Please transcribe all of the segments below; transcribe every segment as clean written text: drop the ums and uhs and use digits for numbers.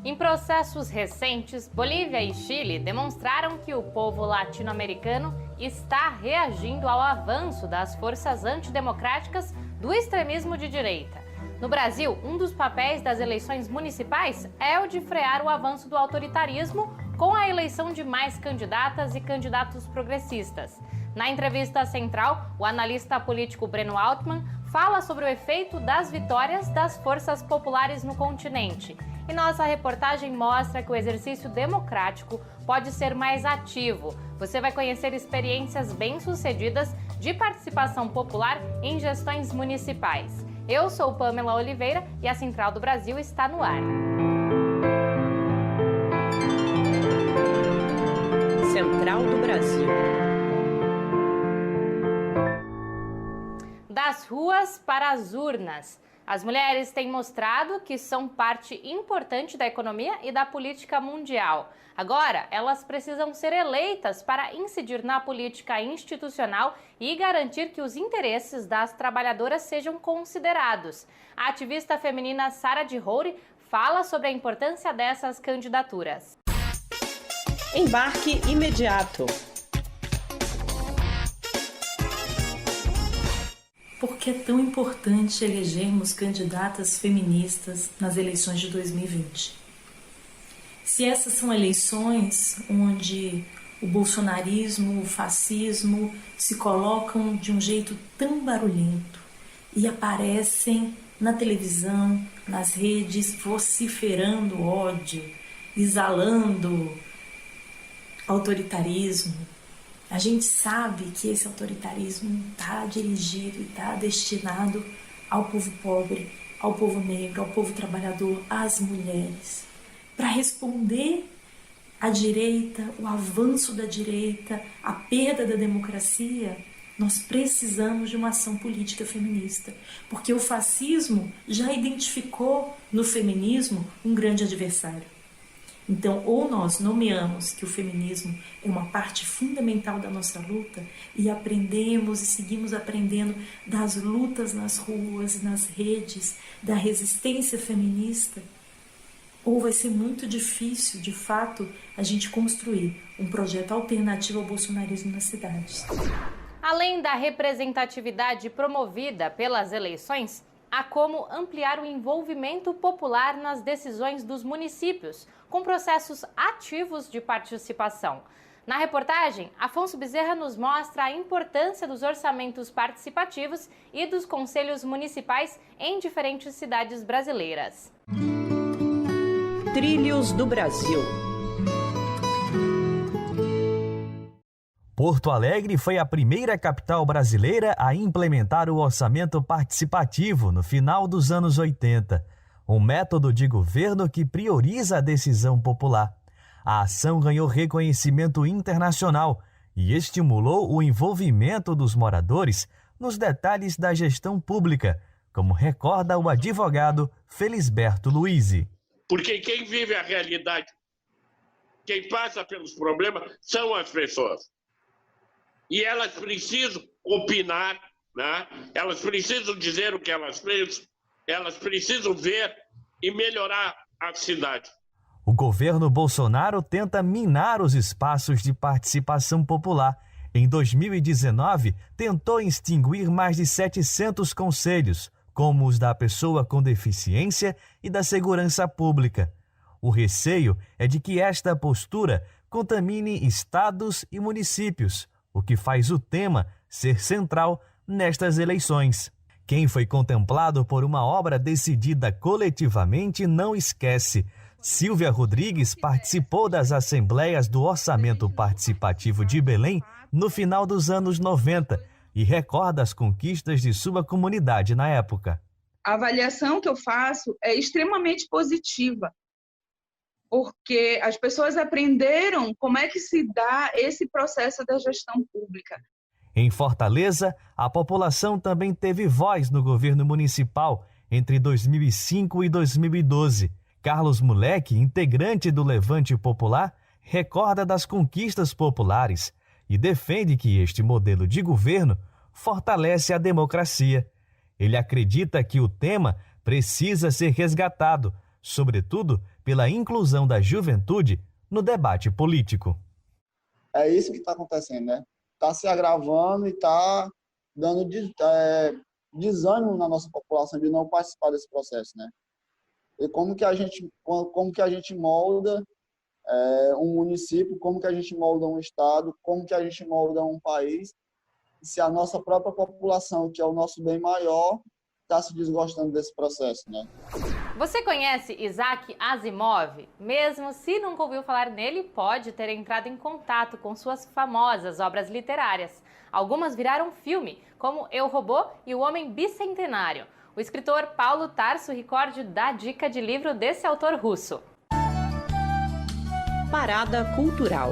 Em processos recentes, Bolívia e Chile demonstraram que o povo latino-americano está reagindo ao avanço das forças antidemocráticas do extremismo de direita. No Brasil, um dos papéis das eleições municipais é o de frear o avanço do autoritarismo com a eleição de mais candidatas e candidatos progressistas. Na entrevista central, o analista político Breno Altman fala sobre o efeito das vitórias das forças populares no continente. E nossa reportagem mostra que o exercício democrático pode ser mais ativo. Você vai conhecer experiências bem-sucedidas de participação popular em gestões municipais. Eu sou Pamela Oliveira e a Central do Brasil está no ar. Central do Brasil. Das ruas para as urnas. As mulheres têm mostrado que são parte importante da economia e da política mundial. Agora, elas precisam ser eleitas para incidir na política institucional e garantir que os interesses das trabalhadoras sejam considerados. A ativista feminina Sara de Roure fala sobre a importância dessas candidaturas. Embarque imediato. Por que é tão importante elegermos candidatas feministas nas eleições de 2020? Se essas são eleições onde o bolsonarismo, o fascismo se colocam de um jeito tão barulhento e aparecem na televisão, nas redes, vociferando ódio, exalando autoritarismo, a gente sabe que esse autoritarismo está dirigido e está destinado ao povo pobre, ao povo negro, ao povo trabalhador, às mulheres. Para responder à direita, o avanço da direita, a perda da democracia, nós precisamos de uma ação política feminista, porque o fascismo já identificou no feminismo um grande adversário. Então, ou nós nomeamos que o feminismo é uma parte fundamental da nossa luta e aprendemos e seguimos aprendendo das lutas nas ruas, nas redes, da resistência feminista, ou vai ser muito difícil, de fato, a gente construir um projeto alternativo ao bolsonarismo nas cidades. Além da representatividade promovida pelas eleições, há como ampliar o envolvimento popular nas decisões dos municípios, com processos ativos de participação. Na reportagem, Afonso Bezerra nos mostra a importância dos orçamentos participativos e dos conselhos municipais em diferentes cidades brasileiras. Trilhos do Brasil. Porto Alegre foi a primeira capital brasileira a implementar o orçamento participativo no final dos anos 80, um método de governo que prioriza a decisão popular. A ação ganhou reconhecimento internacional e estimulou o envolvimento dos moradores nos detalhes da gestão pública, como recorda o advogado Felisberto Luizzi. Porque quem vive a realidade, quem passa pelos problemas, são as pessoas. E elas precisam opinar, né? Elas precisam dizer o que elas pensam, elas precisam ver e melhorar a cidade. O governo Bolsonaro tenta minar os espaços de participação popular. Em 2019, tentou extinguir mais de 700 conselhos, como os da pessoa com deficiência e da segurança pública. O receio é de que esta postura contamine estados e municípios, o que faz o tema ser central nestas eleições. Quem foi contemplado por uma obra decidida coletivamente não esquece. Silvia Rodrigues participou das assembleias do Orçamento Participativo de Belém no final dos anos 90 e recorda as conquistas de sua comunidade na época. A avaliação que eu faço é extremamente positiva, porque as pessoas aprenderam como é que se dá esse processo da gestão pública. Em Fortaleza, a população também teve voz no governo municipal entre 2005 e 2012. Carlos Moleque, integrante do Levante Popular, recorda das conquistas populares e defende que este modelo de governo fortalece a democracia. Ele acredita que o tema precisa ser resgatado, sobretudo pela inclusão da juventude no debate político. É isso que está acontecendo, né? Está se agravando e está dando desânimo na nossa população de não participar desse processo, né? E como que a gente molda um município, como que a gente molda um estado, como que a gente molda um país, se a nossa própria população, que é o nosso bem maior, está se desgostando desse processo, né? Você conhece Isaac Asimov? Mesmo se nunca ouviu falar nele, pode ter entrado em contato com suas famosas obras literárias. Algumas viraram filme, como Eu, Robô e O Homem Bicentenário. O escritor Paulo Tarso Ricordi dá dica de livro desse autor russo. Parada cultural.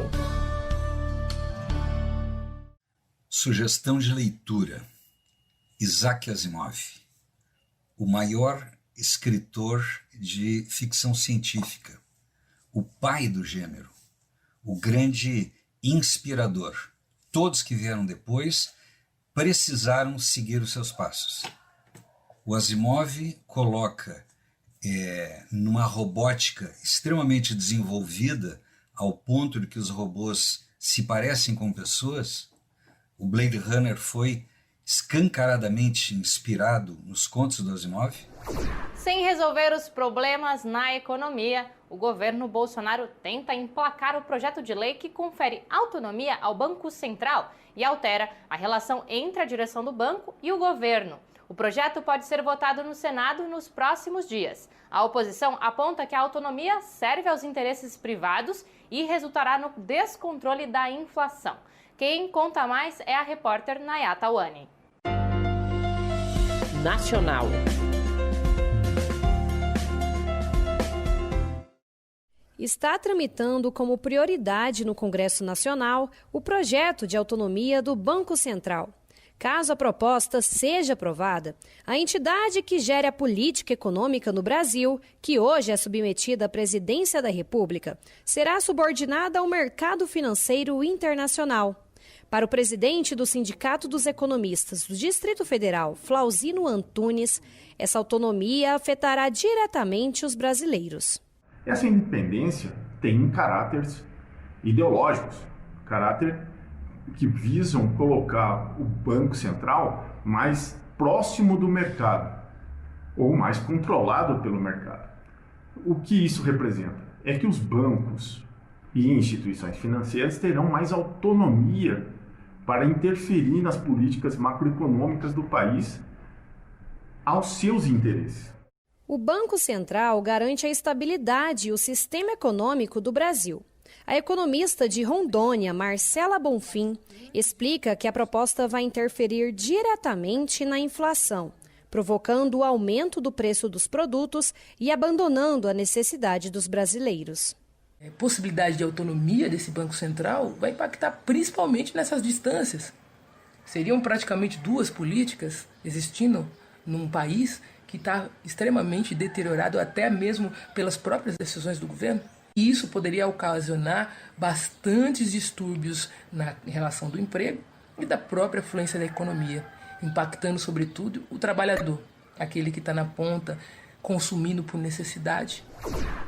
Sugestão de leitura: Isaac Asimov, o maior escritor de ficção científica, o pai do gênero, o grande inspirador. Todos que vieram depois precisaram seguir os seus passos. O Asimov coloca numa robótica extremamente desenvolvida, ao ponto de que os robôs se parecem com pessoas. O Blade Runner foi escancaradamente inspirado nos contos do Asimov. Sem resolver os problemas na economia, o governo Bolsonaro tenta emplacar o projeto de lei que confere autonomia ao Banco Central e altera a relação entre a direção do banco e o governo. O projeto pode ser votado no Senado nos próximos dias. A oposição aponta que a autonomia serve aos interesses privados e resultará no descontrole da inflação. Quem conta mais é a repórter Nayata Wani. Nacional. Está tramitando como prioridade no Congresso Nacional o projeto de autonomia do Banco Central. Caso a proposta seja aprovada, a entidade que gere a política econômica no Brasil, que hoje é submetida à presidência da República, será subordinada ao mercado financeiro internacional. Para o presidente do Sindicato dos Economistas do Distrito Federal, Flauzino Antunes, essa autonomia afetará diretamente os brasileiros. Essa independência tem caráteres ideológicos, caráter que visam colocar o Banco Central mais próximo do mercado, ou mais controlado pelo mercado. O que isso representa? É que os bancos e instituições financeiras terão mais autonomia para interferir nas políticas macroeconômicas do país aos seus interesses. O Banco Central garante a estabilidade e o sistema econômico do Brasil. A economista de Rondônia, Marcela Bonfim, explica que a proposta vai interferir diretamente na inflação, provocando o aumento do preço dos produtos e abandonando a necessidade dos brasileiros. A possibilidade de autonomia desse Banco Central vai impactar principalmente nessas distâncias. Seriam praticamente duas políticas existindo num país que está extremamente deteriorado até mesmo pelas próprias decisões do governo. E isso poderia ocasionar bastantes distúrbios na relação do emprego e da própria fluência da economia, impactando sobretudo o trabalhador, aquele que está na ponta, consumindo por necessidade.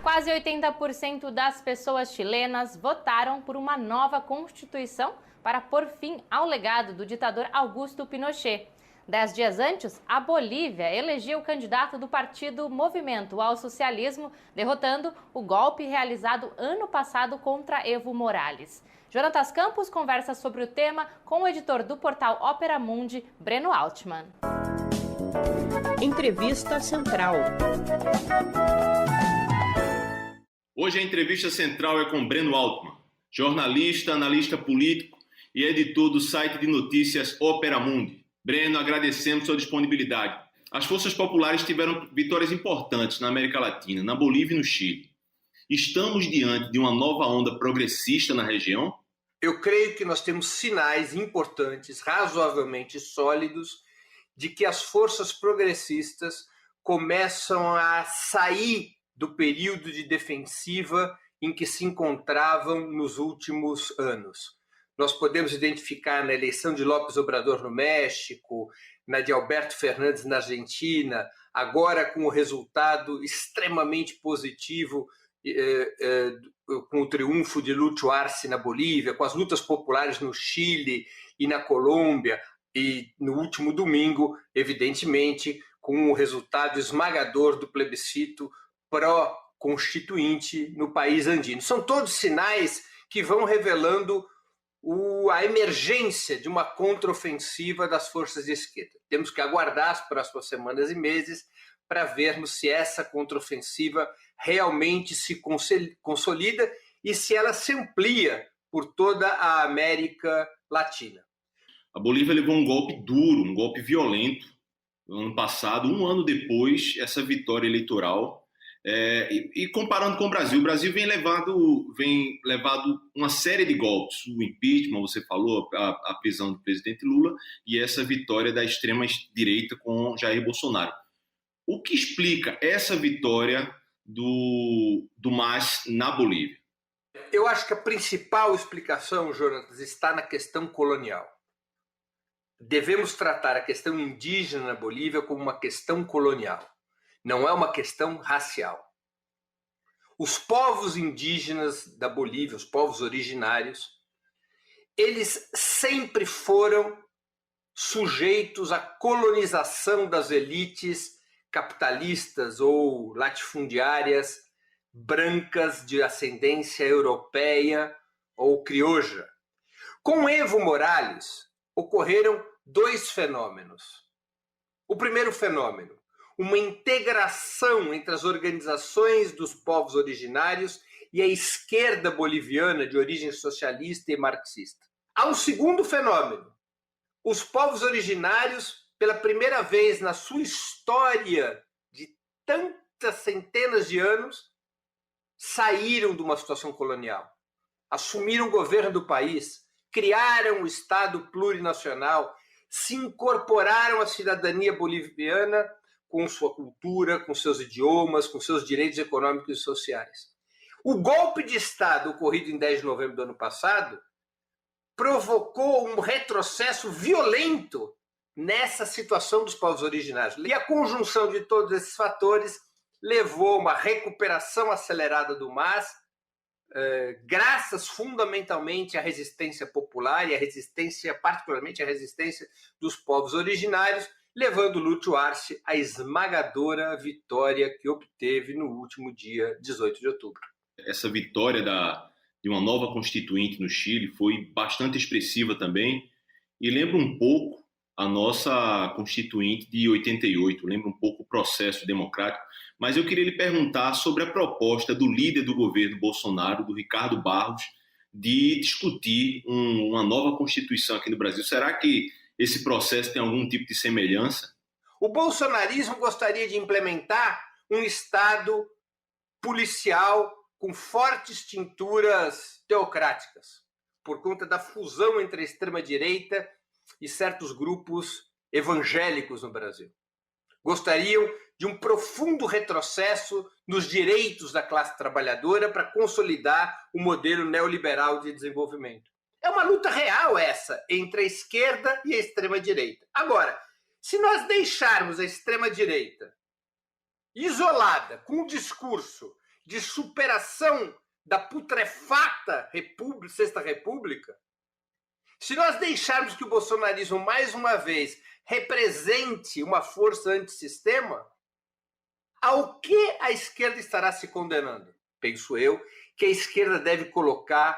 Quase 80% das pessoas chilenas votaram por uma nova Constituição para pôr fim ao legado do ditador Augusto Pinochet. 10 dias antes, a Bolívia elegeu o candidato do partido Movimento ao Socialismo, derrotando o golpe realizado ano passado contra Evo Morales. Jonatas Campos conversa sobre o tema com o editor do portal Opera Mundi, Breno Altman. Entrevista Central. Hoje a entrevista central é com Breno Altman, jornalista, analista político e editor do site de notícias Opera Mundi. Breno, agradecemos sua disponibilidade. As forças populares tiveram vitórias importantes na América Latina, na Bolívia e no Chile. Estamos diante de uma nova onda progressista na região? Eu creio que nós temos sinais importantes, razoavelmente sólidos, de que as forças progressistas começam a sair do período de defensiva em que se encontravam nos últimos anos. nós podemos identificar na eleição de López Obrador no México, na de Alberto Fernandes na Argentina, agora com o resultado extremamente positivo, com o triunfo de Lúcio Arce na Bolívia, com as lutas populares no Chile e na Colômbia, e no último domingo, evidentemente, com o resultado esmagador do plebiscito pró-constituinte no país andino. São todos sinais que vão revelando a emergência de uma contraofensiva das forças de esquerda. Temos que aguardar as próximas semanas e meses para vermos se essa contraofensiva realmente se consolida e se ela se amplia por toda a América Latina. A Bolívia levou um golpe duro, um golpe violento no ano passado, um ano depois, essa vitória eleitoral. E comparando com o Brasil vem levado uma série de golpes. O impeachment, você falou, a prisão do presidente Lula e essa vitória da extrema-direita com Jair Bolsonaro. O que explica essa vitória do MAS na Bolívia? Eu acho que a principal explicação, Jonatas, está na questão colonial. Devemos tratar a questão indígena na Bolívia como uma questão colonial. Não é uma questão racial. Os povos indígenas da Bolívia, os povos originários, eles sempre foram sujeitos à colonização das elites capitalistas ou latifundiárias brancas de ascendência europeia ou crioja. Com Evo Morales, ocorreram dois fenômenos. O primeiro fenômeno, uma integração entre as organizações dos povos originários e a esquerda boliviana de origem socialista e marxista. Há um segundo fenômeno. Os povos originários, pela primeira vez na sua história de tantas centenas de anos, saíram de uma situação colonial, assumiram o governo do país, criaram o Estado plurinacional, se incorporaram à cidadania boliviana com sua cultura, com seus idiomas, com seus direitos econômicos e sociais. O golpe de Estado ocorrido em 10 de novembro do ano passado provocou um retrocesso violento nessa situação dos povos originários. E a conjunção de todos esses fatores levou a uma recuperação acelerada do MAS, graças fundamentalmente à resistência popular e à resistência, particularmente à resistência dos povos originários, levando Lúcio Arce à esmagadora vitória que obteve no último dia 18 de outubro. Essa vitória de uma nova constituinte no Chile foi bastante expressiva também e lembra um pouco a nossa constituinte de 88, lembra um pouco o processo democrático, mas eu queria lhe perguntar sobre a proposta do líder do governo Bolsonaro, do Ricardo Barros, de discutir uma nova constituição aqui no Brasil. Será que esse processo tem algum tipo de semelhança? O bolsonarismo gostaria de implementar um Estado policial com fortes tinturas teocráticas, por conta da fusão entre a extrema-direita e certos grupos evangélicos no Brasil. Gostariam de um profundo retrocesso nos direitos da classe trabalhadora para consolidar o modelo neoliberal de desenvolvimento. É uma luta real essa entre a esquerda e a extrema-direita. Agora, se nós deixarmos a extrema-direita isolada com um discurso de superação da putrefata Sexta República, se nós deixarmos que o bolsonarismo, mais uma vez, represente uma força antissistema, ao que a esquerda estará se condenando? Penso eu que a esquerda deve colocar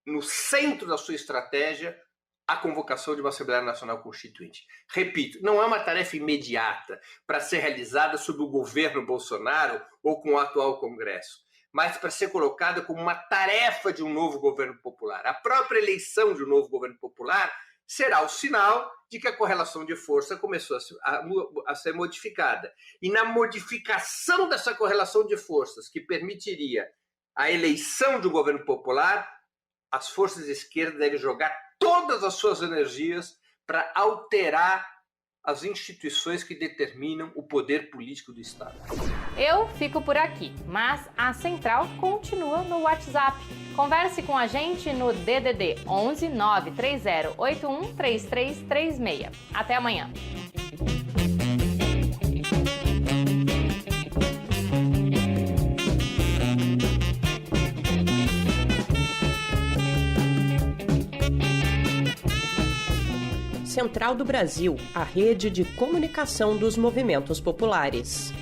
no centro da sua estratégia a convocação de uma Assembleia Nacional Constituinte. Repito, não é uma tarefa imediata para ser realizada sob o governo Bolsonaro ou com o atual Congresso, mas para ser colocada como uma tarefa de um novo governo popular. A própria eleição de um novo governo popular será o sinal de que a correlação de força começou a ser modificada. E na modificação dessa correlação de forças, que permitiria a eleição de um governo popular, as forças de esquerda devem jogar todas as suas energias para alterar as instituições que determinam o poder político do Estado. Eu fico por aqui, mas a Central continua no WhatsApp. Converse com a gente no DDD 11 930 81 3336. Até amanhã. Central do Brasil, a rede de comunicação dos movimentos populares.